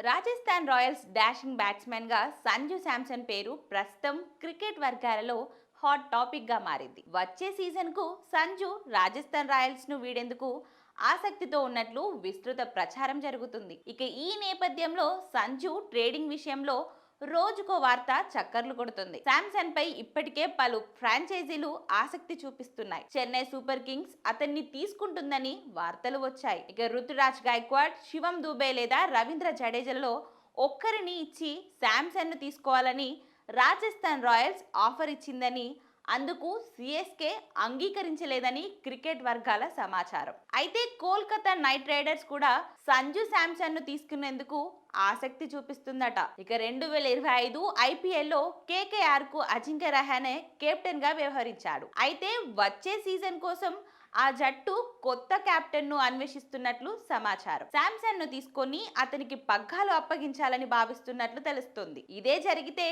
Rajasthan Royals dashing బ్యాట్స్మెన్గా Sanju Samson పేరు ప్రస్తుతం cricket వర్గాలలో హాట్ టాపిక్గా మారింది. వచ్చే సీజన్కు సంజు రాజస్థాన్ రాయల్స్ను వీడేందుకు ఆసక్తితో ఉన్నట్లు విస్తృత ప్రచారం జరుగుతుంది. ఇక ఈ నేపథ్యంలో సంజు ట్రేడింగ్ విషయంలో రోజుకో వార్త చక్కర్లు కొడుతుంది. శాంసన్ పై ఇప్పటికే పలు ఫ్రాంచైజీలు ఆసక్తి చూపిస్తున్నాయి. చెన్నై సూపర్ కింగ్స్ అతన్ని తీసుకుంటుందని వార్తలు వచ్చాయి. ఇక రుతురాజ్ గైక్వాడ్, శివం దూబే లేదా రవీంద్ర జడేజాలలో ఒక్కరిని ఇచ్చి శాంసన్ ను తీసుకోవాలని రాజస్థాన్ రాయల్స్ ఆఫర్ ఇచ్చిందని, అందుకు సిఎస్కే అంగీకరించలేదని క్రికెట్ వర్గాల సమాచారం. అయితే కోల్కతా నైట్ రైడర్స్ కూడా సంజు శాంసన్ ను తీసుకునేందుకు ఆసక్తి చూపిస్తుందట. ఇక 2025 ఐపీఎల్లో కేకేఆర్ కు అజింక్య రహానే కెప్టెన్ గా వ్యవహరించాడు. అయితే వచ్చే సీజన్ కోసం ఆ జట్టు కొత్త కెప్టెన్ ను అన్వేషిస్తున్నట్లు సమాచారం. శాంసన్ ను తీసుకొని అతనికి పగ్గాలు అప్పగించాలని భావిస్తున్నట్లు తెలుస్తుంది. ఇదే జరిగితే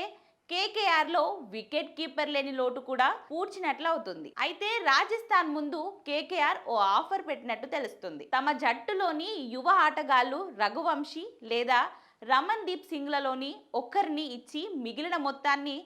కేకేఆర్ లో వికెట్ కీపర్ లేని లోటు కూడా పూడ్చినట్లు అవుతుంది. అయితే రాజస్థాన్ ముందు కేకేఆర్ ఓ ఆఫర్ పెట్టినట్టు తెలుస్తుంది. తమ జట్టులోని యువ ఆటగాళ్లు రఘువంశీ లేదా రమన్ దీప్ సింగ్లలోని ఒక్కరిని ఇచ్చి మిగిలిన మొత్తాన్ని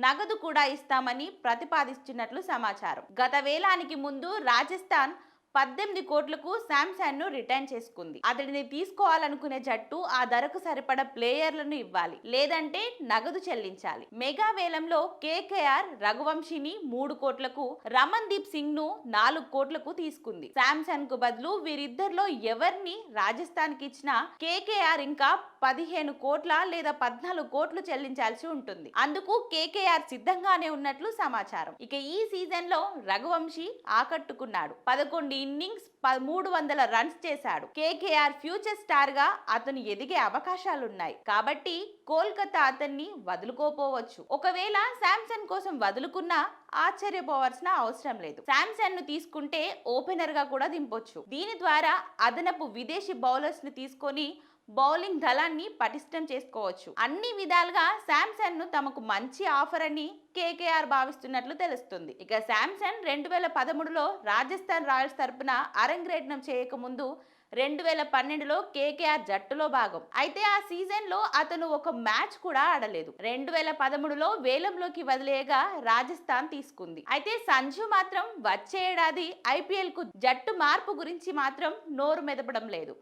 నగదు కూడా ఇస్తామని ప్రతిపాదిస్తున్నట్లు సమాచారం. గత వేలానికి ముందు రాజస్థాన్ 18 కోట్లకు శాంసన్ ను రిటర్న్ చేసుకుంది. అతడిని తీసుకోవాలనుకునే జట్టు ఆ ధరకు సరిపడ ప్లేయర్లను ఇవ్వాలి, లేదంటే నగదు చెల్లించాలి. మెగా వేలంలో కేకేఆర్ రఘువంశీని 3 కోట్లకు, రమన్ దీప్ సింగ్ ను 4 కోట్లకు తీసుకుంది. శాంసన్ కు బదులు వీరిద్దరిలో ఎవరిని రాజస్థాన్ కి ఇచ్చినా కేకేఆర్ ఇంకా 15 కోట్ల లేదా 14 కోట్లు చెల్లించాల్సి ఉంటుంది. అందుకు కేకేఆర్ సిద్ధంగానే ఉన్నట్లు సమాచారం. ఇక ఈ సీజన్ లో రఘువంశీ ఆకట్టుకున్నాడు. 11 ఇన్నింగ్స్ 300 రన్స్ చేశాడు. కేకేఆర్ ఫ్యూచర్ స్టార్ గా అతను ఎదిగే అవకాశాలున్నాయి. కాబట్టి కోల్కతా అతన్ని వదులుకోపోవచ్చు. ఒకవేళ శాంసన్ కోసం వదులుకున్నా ఆశ్చర్యపోవాల్సిన అవసరం లేదు. శాంసన్ ను తీసుకుంటే ఓపెనర్ గా కూడా దింపొచ్చు. దీని ద్వారా అదనపు విదేశీ బౌలర్స్ ని తీసుకొని బౌలింగ్ దళాన్ని పటిష్టం చేసుకోవచ్చు. అన్ని విధాలుగా శాంసన్ ను తమకు మంచి ఆఫర్ అని కేకేఆర్ భావిస్తున్నట్లు తెలుస్తుంది. ఇక శాంసన్ 2013లో రాజస్థాన్ రాయల్స్ తరపున అరంగేట్రం చేయకముందు 2012లో కేకేఆర్ జట్టులో భాగం. అయితే ఆ సీజన్ లో అతను ఒక మ్యాచ్ కూడా ఆడలేదు. 2013లో వేలంలోకి వదిలేయగా రాజస్థాన్ తీసుకుంది. అయితే సంజు మాత్రం వచ్చే ఏడాది ఐపీఎల్ కు జట్టు మార్పు గురించి మాత్రం నోరు మెదపడం లేదు.